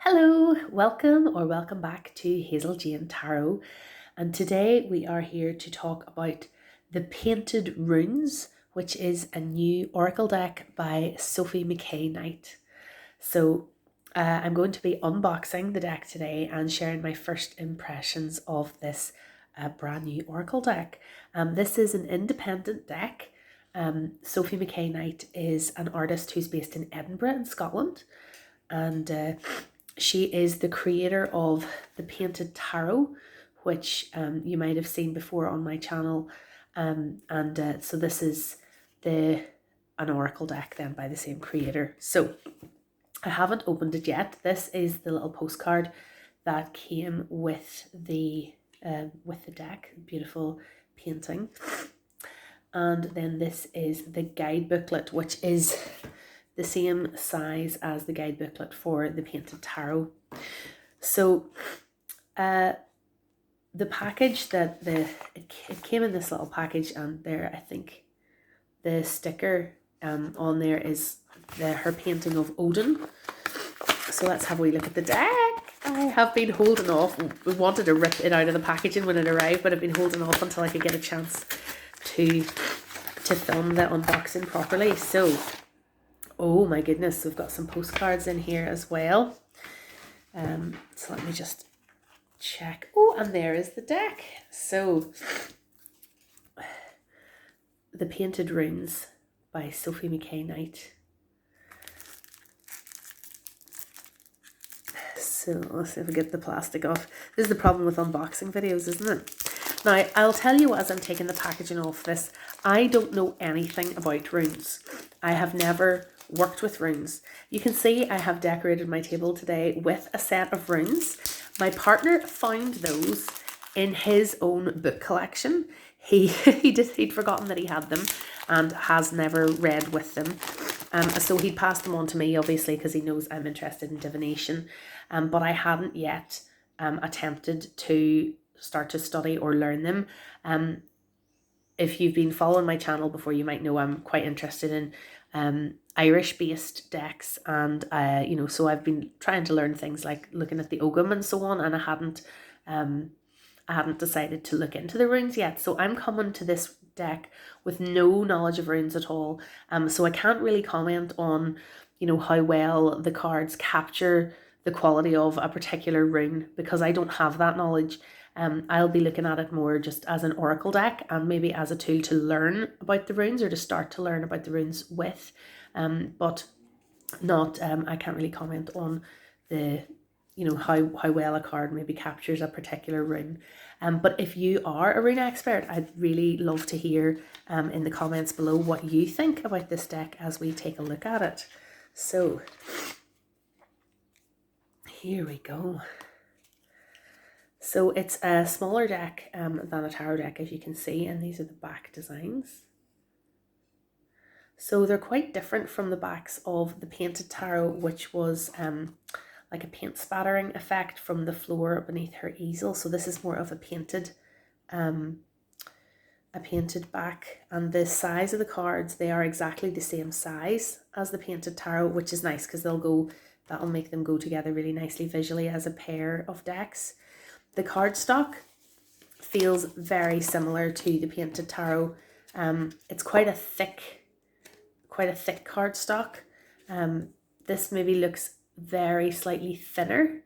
Hello, welcome back to Hazel Jane Tarot, and today we are here to talk about the Painted Runes, which is a new oracle deck by Sophie McKay Knight. So I'm going to be unboxing the deck today and sharing my first impressions of this brand new oracle deck. This is an independent deck. Sophie McKay Knight is an artist who's based in Edinburgh in Scotland, and she is the creator of the Painted Tarot, which you might have seen before on my channel. So this is an oracle deck then by the same creator. So I haven't opened it yet. This is the little postcard that came with the deck. Beautiful painting. And then this is the guide booklet, which is the same size as the guide booklet for the Painted Tarot. So the package it came in this little package, and there I think the sticker on there is her painting of Odin. So let's have a wee look at the deck. I have been holding off. We wanted to rip it out of the packaging when it arrived, but I've been holding off until I could get a chance to film the unboxing properly. So oh my goodness, we've got some postcards in here as well. So let me just check. Oh, and there is the deck. So the Painted Runes by Sophie McKay Knight. So let's see if we get the plastic off. This is the problem with unboxing videos, isn't it? Now, I'll tell you as I'm taking the packaging off this, I don't know anything about runes. I have never worked with runes. You can see I have decorated my table today with a set of runes. My partner found those in his own book collection. He'd forgotten that he had them and has never read with them. So he passed them on to me, obviously, because he knows I'm interested in divination. But I hadn't yet attempted to start to study or learn them. If you've been following my channel before, you might know I'm quite interested in Irish-based decks, and so I've been trying to learn things like looking at the Ogham and so on, and I hadn't decided to look into the runes yet. So I'm coming to this deck with no knowledge of runes at all. So I can't really comment on, how well the cards capture the quality of a particular rune, because I don't have that knowledge. I'll be looking at it more just as an oracle deck and maybe as a tool to learn about the runes or to start to learn about the runes with, but not, I can't really comment on the, how well a card maybe captures a particular rune. But if you are a rune expert, I'd really love to hear in the comments below what you think about this deck as we take a look at it. So here we go. So it's a smaller deck than a tarot deck, as you can see, and these are the back designs. So they're quite different from the backs of the Painted Tarot, which was like a paint spattering effect from the floor beneath her easel. So this is more of a painted back, and the size of the cards, they are exactly the same size as the Painted Tarot, which is nice because that'll make them go together really nicely visually as a pair of decks. The cardstock feels very similar to the Painted Tarot. It's quite a thick cardstock. This maybe looks very slightly thinner.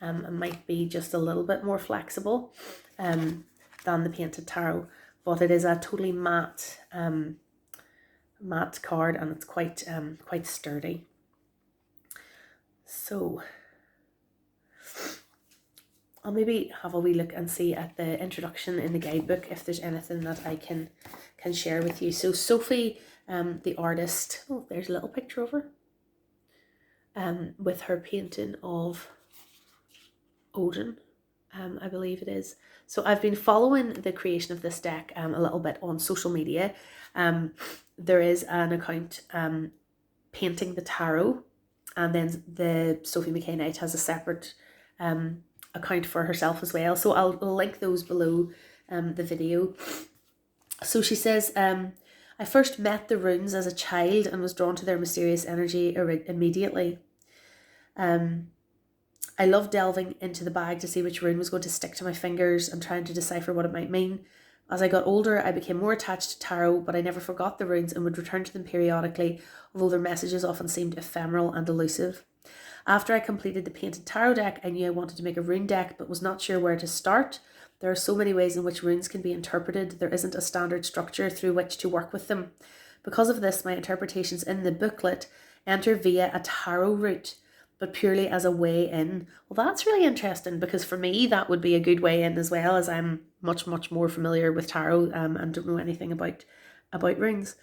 It might be just a little bit more flexible than the Painted Tarot, but it is a totally matte card, and it's quite sturdy. So I'll maybe have a wee look and see at the introduction in the guidebook if there's anything that I can share with you. So Sophie, the artist, oh, there's a little picture of her, with her painting of Odin, I believe it is. So I've been following the creation of this deck a little bit on social media. There is an account painting the tarot, and then the Sophie McKay Knight has a separate account for herself as well. So I'll link those below the video. So she says, I first met the runes as a child and was drawn to their mysterious energy immediately. I loved delving into the bag to see which rune was going to stick to my fingers and trying to decipher what it might mean. As I got older, I became more attached to tarot, but I never forgot the runes and would return to them periodically, although their messages often seemed ephemeral and elusive. After I completed the painted tarot deck, I knew I wanted to make a rune deck, but was not sure where to start. There are so many ways in which runes can be interpreted. There isn't a standard structure through which to work with them. Because of this, my interpretations in the booklet enter via a tarot route, but purely as a way in. Well, that's really interesting, because for me, that would be a good way in, as well, as I'm much, much more familiar with tarot and don't know anything about runes.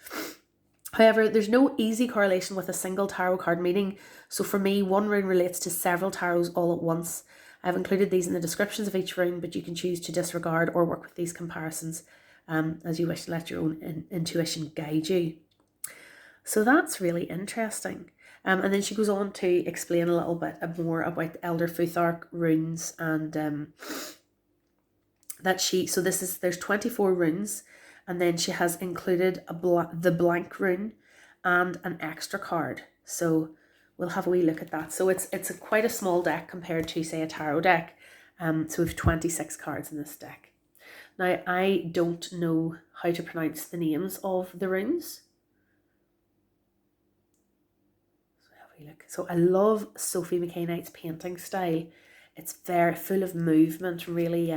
However, there's no easy correlation with a single tarot card meaning, so for me, one rune relates to several tarots all at once. I've included these in the descriptions of each rune, but you can choose to disregard or work with these comparisons as you wish to let your own intuition guide you. So that's really interesting. And then she goes on to explain a little bit more about Elder Futhark Runes, and there's 24 runes, and then she has included the blank rune and an extra card. So we'll have a wee look at that. So it's quite a small deck compared to, say, a tarot deck. So we have 26 cards in this deck. Now, I don't know how to pronounce the names of the runes. So I love Sophie McKay Knight's painting style. It's very full of movement, really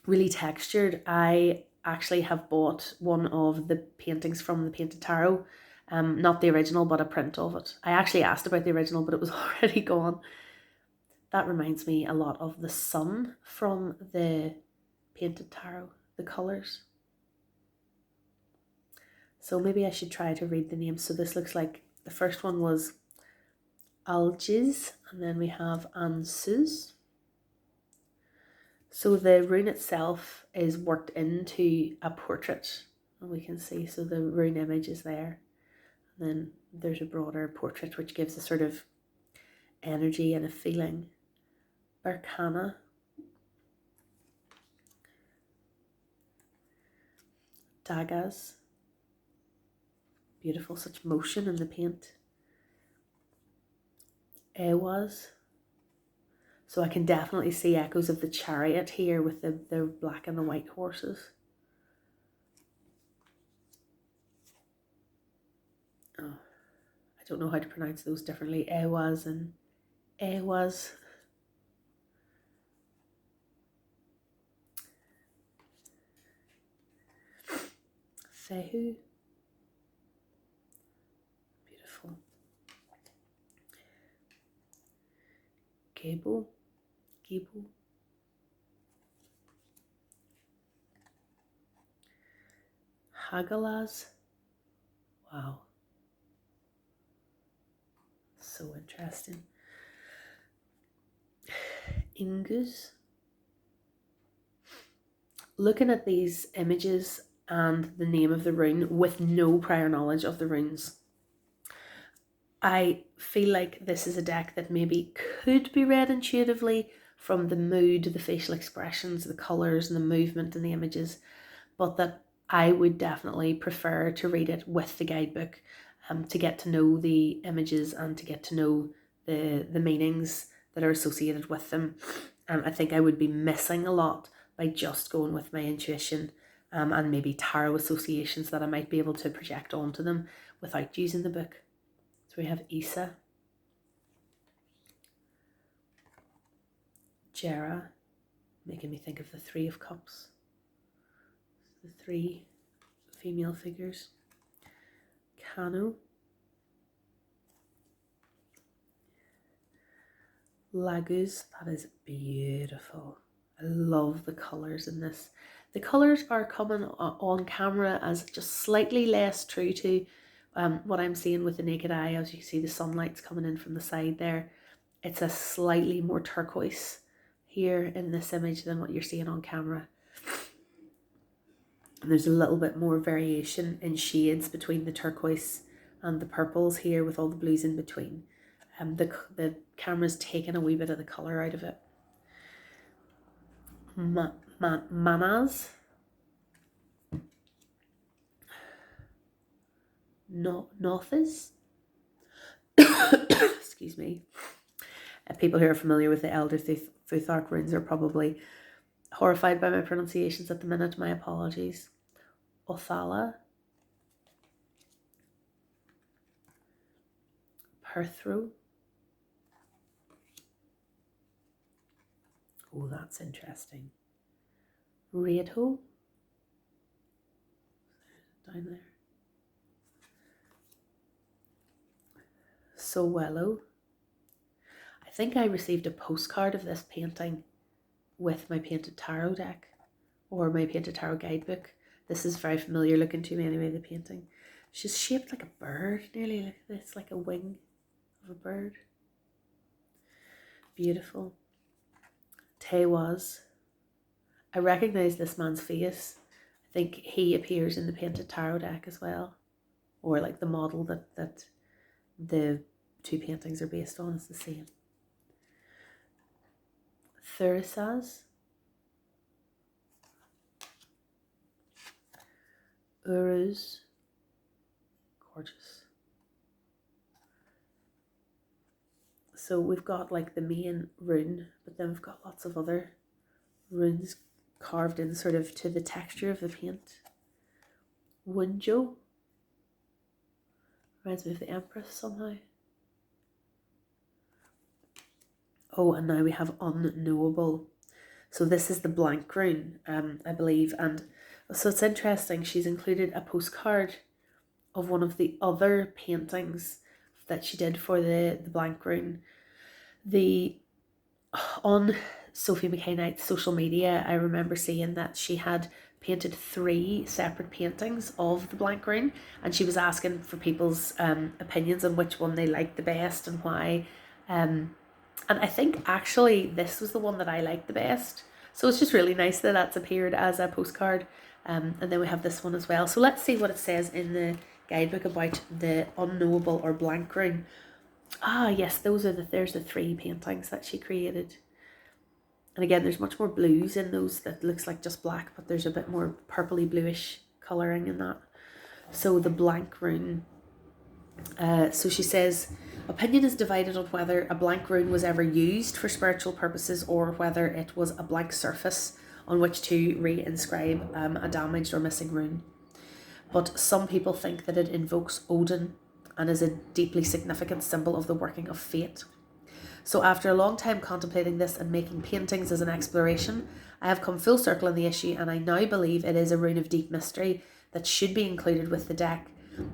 really textured. I actually have bought one of the paintings from the Painted Tarot, not the original, but a print of it. I actually asked about the original, but it was already gone. That reminds me a lot of the sun from the Painted Tarot, the colours. So maybe I should try to read the names. So this looks like, the first one was Algiz, and then we have Ansuz. So the rune itself is worked into a portrait, and we can see, so the rune image is there. And then there's a broader portrait which gives a sort of energy and a feeling. Berkana. Dagas. Beautiful, such motion in the paint. Ewaz. So I can definitely see echoes of the chariot here with the black and the white horses. Oh, I don't know how to pronounce those differently. Ewaz and Ewaz. Fehu. Beautiful. Gebo. Hagalaz. Wow. So interesting. Ingus. Looking at these images and the name of the rune with no prior knowledge of the runes, I feel like this is a deck that maybe could be read intuitively from the mood, the facial expressions, the colours and the movement in the images, but that I would definitely prefer to read it with the guidebook to get to know the images and to get to know the meanings that are associated with them. I think I would be missing a lot by just going with my intuition and maybe tarot associations that I might be able to project onto them without using the book. So we have Isa, Jera, making me think of the Three of Cups, the three female figures. Kano, Laguz, that is beautiful. I love the colours in this. The colours are coming on camera as just slightly less true to what I'm seeing with the naked eye. As you see, the sunlight's coming in from the side there. It's a slightly more turquoise here in this image than what you're seeing on camera. And there's a little bit more variation in shades between the turquoise and the purples here, with all the blues in between. The camera's taken a wee bit of the colour out of it. Manaz. Nothis. Excuse me. People who are familiar with the Elder Futhark Runes are probably horrified by my pronunciations at the minute. My apologies. Othala, Perthro. Oh, that's interesting. Radho, down there. Sowello. I think I received a postcard of this painting with my painted tarot deck, or my painted tarot guidebook. This is very familiar looking to me anyway, the painting. She's shaped like a bird, nearly like this, like a wing of a bird. Beautiful. Tewaz. I recognise this man's face. I think he appears in the painted tarot deck as well, or like the model that the two paintings are based on is the same. Thurisaz. Uruz. Gorgeous. So we've got like the main rune, but then we've got lots of other runes carved in sort of to the texture of the paint. Wunjo. Reminds me of the Empress somehow. Oh, and now we have unknowable. So this is the blank rune, I believe. And so it's interesting. She's included a postcard of one of the other paintings that she did for the blank rune. On Sophie McKay Knight's social media, I remember seeing that she had painted 3 separate paintings of the blank rune, and she was asking for people's opinions on which one they liked the best and why. And I think actually this was the one that I liked the best. So it's just really nice that that's appeared as a postcard. And then we have this one as well. So let's see what it says in the guidebook about the unknowable or blank rune. Ah, yes, there's the 3 paintings that she created. And again, there's much more blues in those that looks like just black, but there's a bit more purpley bluish colouring in that. So the blank rune. So she says, opinion is divided on whether a blank rune was ever used for spiritual purposes or whether it was a blank surface on which to re-inscribe a damaged or missing rune. But some people think that it invokes Odin and is a deeply significant symbol of the working of fate. So after a long time contemplating this and making paintings as an exploration, I have come full circle on the issue, and I now believe it is a rune of deep mystery that should be included with the deck.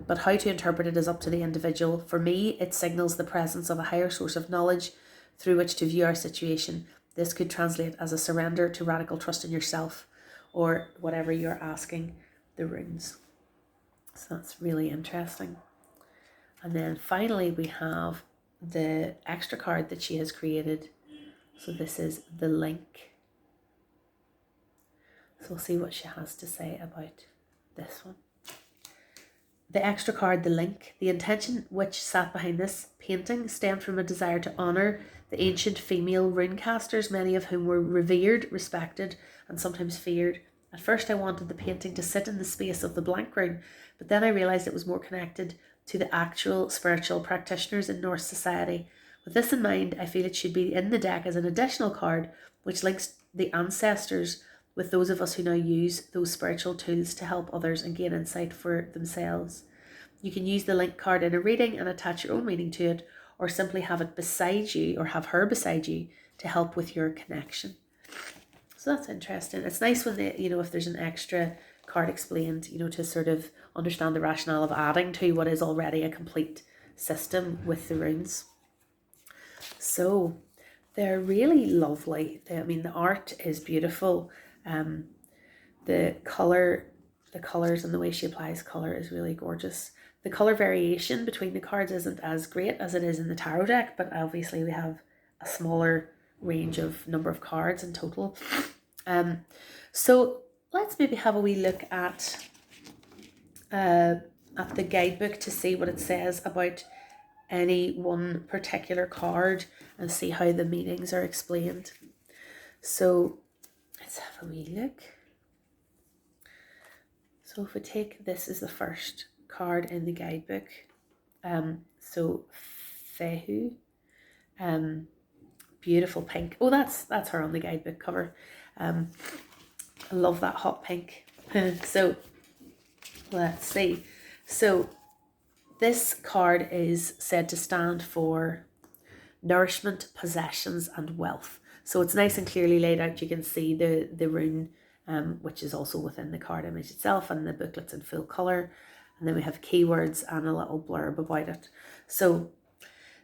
But how to interpret it is up to the individual. For me, it signals the presence of a higher source of knowledge through which to view our situation. This could translate as a surrender to radical trust in yourself, or whatever you're asking the runes. So that's really interesting. And then finally we have the extra card that she has created. So this is the link. So we'll see what she has to say about this one. The extra card, the link. The intention which sat behind this painting stemmed from a desire to honour the ancient female rune casters, many of whom were revered, respected, and sometimes feared. At first I wanted the painting to sit in the space of the blank rune, but then I realised it was more connected to the actual spiritual practitioners in Norse society. With this in mind, I feel it should be in the deck as an additional card which links the ancestors with those of us who now use those spiritual tools to help others and gain insight for themselves. You can use the link card in a reading and attach your own meaning to it, or simply have it beside you or have her beside you to help with your connection. So that's interesting. It's nice when they, if there's an extra card explained, to sort of understand the rationale of adding to what is already a complete system with the runes. So they're really lovely. The art is beautiful. The colours and the way she applies colour is really gorgeous. The colour variation between the cards isn't as great as it is in the tarot deck, but obviously we have a smaller range of number of cards in total. So let's maybe have a wee look at the guidebook to see what it says about any one particular card and see how the meanings are explained. So let's have a wee look. So if we take this as the first card in the guidebook, so Fehu, beautiful pink. Oh, that's her on the guidebook cover. I love that hot pink. So let's see. So this card is said to stand for nourishment, possessions, and wealth. So it's nice and clearly laid out. You can see the rune, which is also within the card image itself, and the booklet's in full colour. And then we have keywords and a little blurb about it. So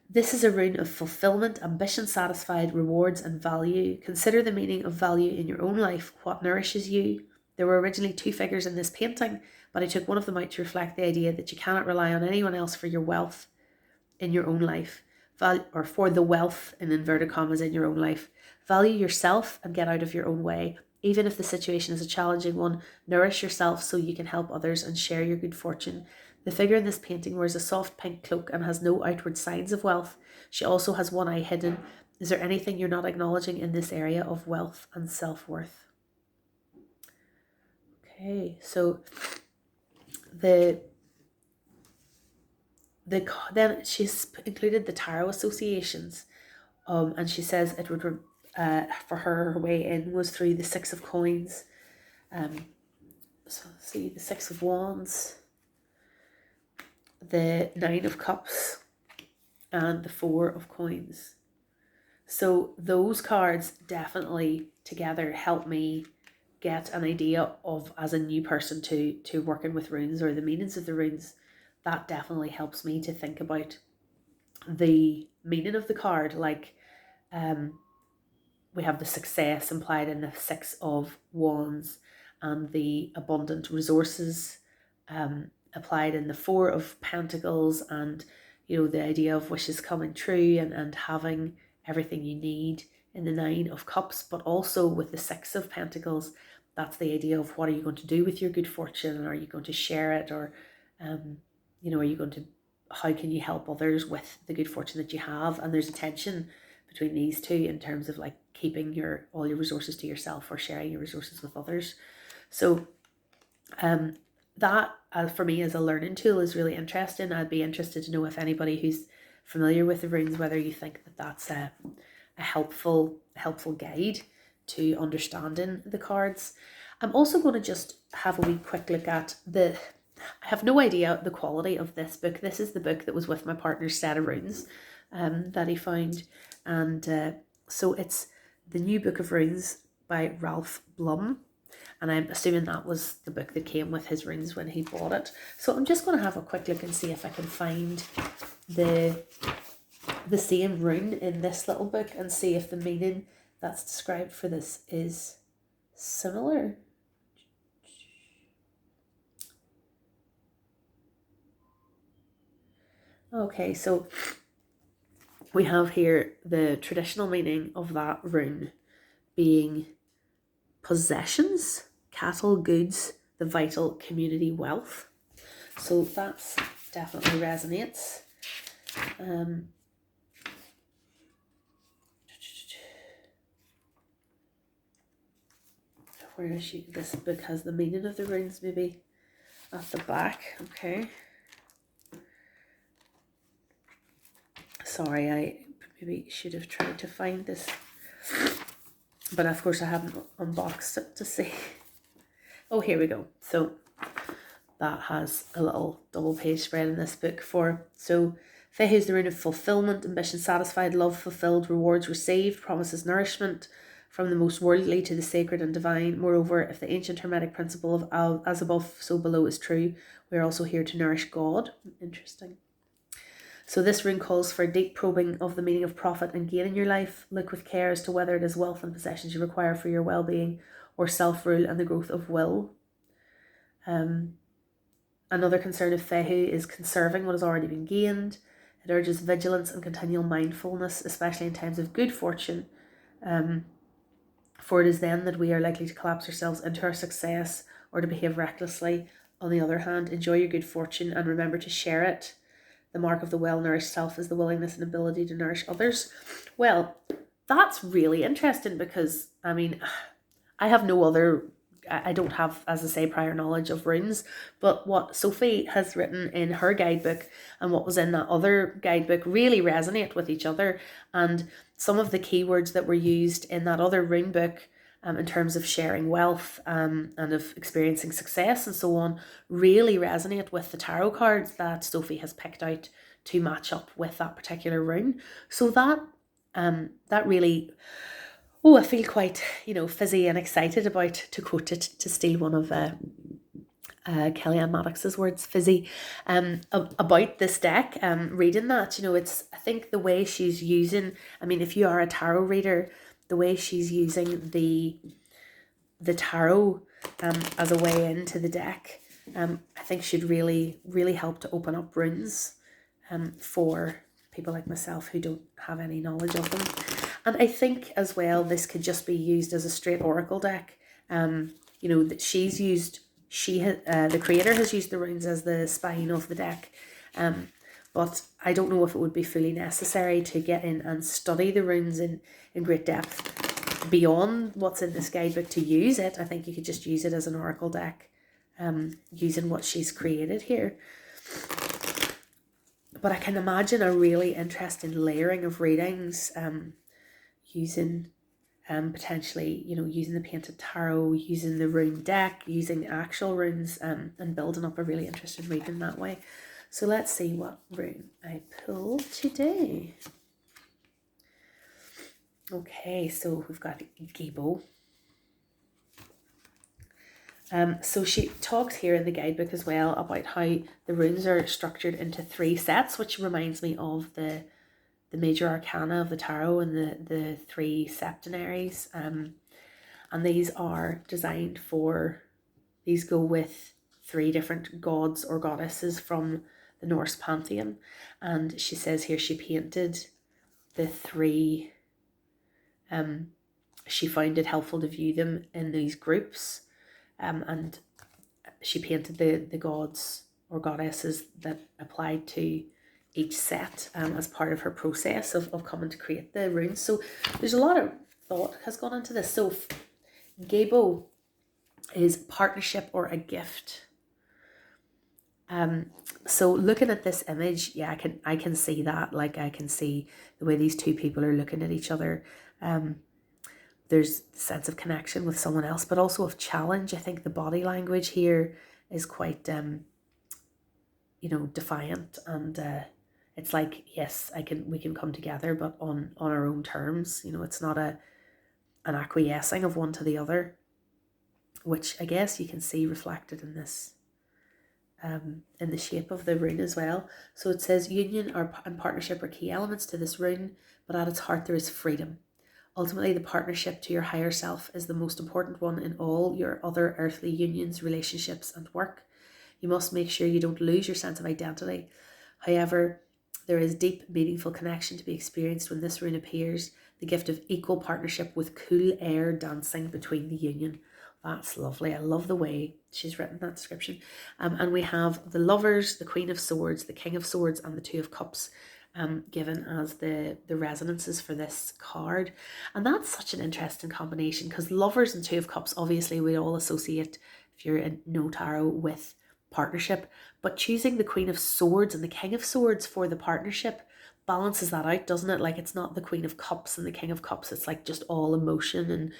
this is a rune of fulfillment, ambition satisfied, rewards, and value. Consider the meaning of value in your own life. What nourishes you? There were originally 2 figures in this painting, but I took one of them out to reflect the idea that you cannot rely on anyone else for your wealth in your own life, or for the wealth in inverted commas in your own life. Value yourself and get out of your own way. Even if the situation is a challenging one, nourish yourself so you can help others and share your good fortune. The figure in this painting wears a soft pink cloak and has no outward signs of wealth. She also has one eye hidden. Is there anything you're not acknowledging in this area of wealth and self-worth? Okay, so then she's included the tarot associations, and she says it would for her way in was through the 6 of coins. So see the 6 of wands, the 9 of cups, and the 4 of coins. So those cards definitely together help me get an idea of, as a new person to working with runes or the meanings of the runes. That definitely helps me to think about the meaning of the card. Like we have the success implied in the 6 of wands, and the abundant resources applied in the 4 of pentacles, and the idea of wishes coming true and having everything you need in the 9 of cups. But also with the 6 of pentacles, that's the idea of what are you going to do with your good fortune, and are you going to share it, or are you going to, how can you help others with the good fortune that you have? And there's a tension between these two in terms of like keeping all your resources to yourself or sharing your resources with others. So that for me as a learning tool is really interesting. I'd be interested to know if anybody who's familiar with the runes, whether you think that that's a helpful guide to understanding the cards. I'm also going to just have a wee quick look at I have no idea the quality of this book. This is the book that was with my partner's set of runes that he found. And so it's the New Book of Runes by Ralph Blum. And I'm assuming that was the book that came with his runes when he bought it. So I'm just going to have a quick look and see if I can find the same rune in this little book and see if the meaning that's described for this is similar. Okay, so we have here the traditional meaning of that rune being possessions, cattle, goods, the vital community wealth. So that's definitely resonates. Where is she? This book has the meaning of the runes maybe at the back. Okay. Sorry, I maybe should have tried to find this, but of course I haven't unboxed it to see. Oh, here we go. So that has a little double page spread in this book so Fehu is the rune of fulfillment, ambition satisfied, love fulfilled, rewards received, promises nourishment from the most worldly to the sacred and divine. Moreover, if the ancient hermetic principle of as above, so below is true, we are also here to nourish God. Interesting. So this rune calls for deep probing of the meaning of profit and gain in your life. Look with care as to whether it is wealth and possessions you require for your well-being, or self-rule and the growth of will. Another concern of Fehu is conserving what has already been gained. It urges vigilance and continual mindfulness, especially in times of good fortune. For it is then that we are likely to collapse ourselves into our success or to behave recklessly. On the other hand, enjoy your good fortune and remember to share it. The mark of the well-nourished self is the willingness and ability to nourish others. Well, that's really interesting because, I mean, I have no other I don't have, as I say, prior knowledge of runes, but what Sophie has written in her guidebook and what was in that other guidebook really resonate with each other. And some of the keywords that were used in that other rune book, in terms of sharing wealth, and of experiencing success and so on, really resonate with the tarot cards that Sophie has picked out to match up with that particular rune. So that really, I feel quite, fizzy and excited about, to quote it, to steal one of Kellyanne Maddox's words, fizzy, about this deck. Reading that, I think the way she's using, I mean, if you are a tarot reader, the way she's using the tarot as a way into the deck, I think should really, really help to open up runes for people like myself who don't have any knowledge of them. And I think as well, this could just be used as a straight oracle deck. That she's used, the creator has used the runes as the spine of the deck. But I don't know if it would be fully necessary to get in and study the runes in great depth beyond what's in this guidebook to use it. I think you could just use it as an oracle deck, using what she's created here. But I can imagine a really interesting layering of readings, using potentially, using the painted tarot, using the rune deck, using actual runes, and building up a really interesting reading that way. So let's see what rune I pulled today. Okay, so we've got Guidebook. So she talks here in the guidebook as well about how the runes are structured into 3 sets, which reminds me of the major arcana of the tarot and the 3 septenaries. And these are designed for, these go with 3 different gods or goddesses from the Norse pantheon. And she says here she painted the 3, she found it helpful to view them in these groups. And she painted the gods or goddesses that applied to each set as part of her process of coming to create the runes. So there's a lot of thought has gone into this. So Guidebook is partnership or a gift. So looking at this image, yeah, I can see that. Like, I can see the way these 2 people are looking at each other. There's a sense of connection with someone else, but also of challenge. I think the body language here is quite, defiant, and it's like, yes, we can come together, but on our own terms. It's not an acquiescing of one to the other, which I guess you can see reflected in this, in the shape of the rune as well. So it says union and partnership are key elements to this rune, but at its heart there is freedom. Ultimately, the partnership to your higher self is the most important one in all your other earthly unions, relationships, and work. You must make sure you don't lose your sense of identity. However, there is deep, meaningful connection to be experienced when this rune appears, the gift of equal partnership with cool air dancing between the union. That's lovely. I love the way she's written that description. And we have the Lovers, the Queen of Swords, the King of Swords, and the Two of Cups, given as the resonances for this card. And that's such an interesting combination, because Lovers and Two of Cups, obviously we all associate, if you're in no tarot, with partnership, but choosing the Queen of Swords and the King of Swords for the partnership balances that out, doesn't it? Like, it's not the Queen of Cups and the King of Cups, it's like just all emotion, and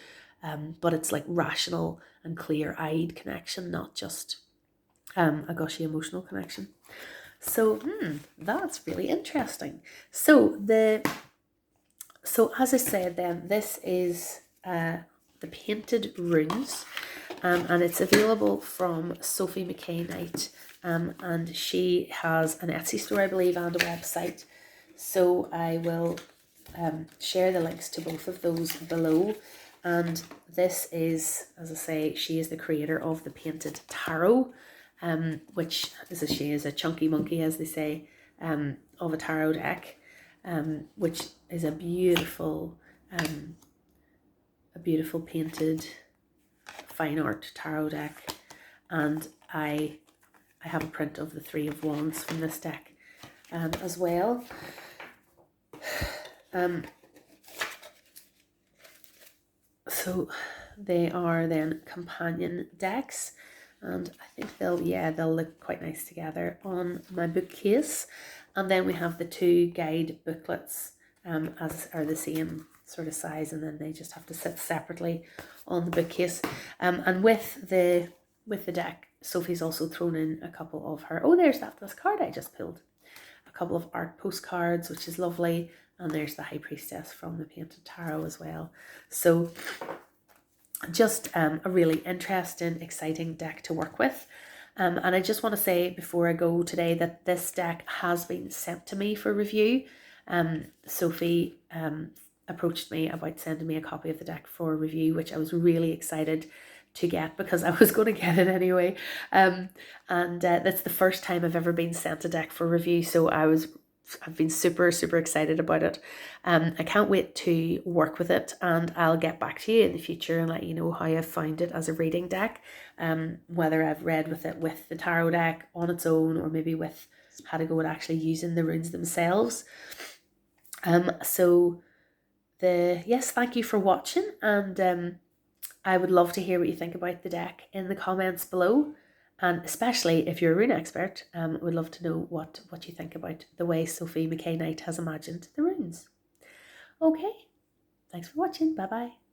but it's like rational and clear-eyed connection, not just a gushy emotional connection. So that's really interesting. So as I said, then this is the Painted Runes, and it's available from Sophie McKay Knight, and she has an Etsy store, I believe, and a website. So I will share the links to both of those below. And this is, as I say, she is the creator of the Painted Tarot, which she is a chunky monkey, as they say, of a tarot deck, which is a beautiful painted fine art tarot deck. And I have a print of the 3 of Wands from this deck as well. So They are then companion decks, and I think they'll look quite nice together on my bookcase. And then we have the two guide booklets, as are the same sort of size, and then they just have to sit separately on the bookcase. And with the deck, Sophie's also thrown in a couple of her, this card I just pulled, a couple of art postcards, which is lovely, and there's the High Priestess from the Painted Tarot as well. So just a really interesting, exciting deck to work with. And I just want to say before I go today that this deck has been sent to me for review. Sophie approached me about sending me a copy of the deck for review, which I was really excited to get because I was going to get it anyway. And that's the first time I've ever been sent a deck for review, so I've been super, super excited about it. I can't wait to work with it, and I'll get back to you in the future and let you know how I've found it as a reading deck. Whether I've read with it with the tarot deck on its own, or maybe with how to go at actually using the runes themselves. Yes, thank you for watching, and I would love to hear what you think about the deck in the comments below. And especially if you're a rune expert, would love to know what you think about the way Sophie McKay Knight has imagined the runes. Okay, thanks for watching. Bye bye.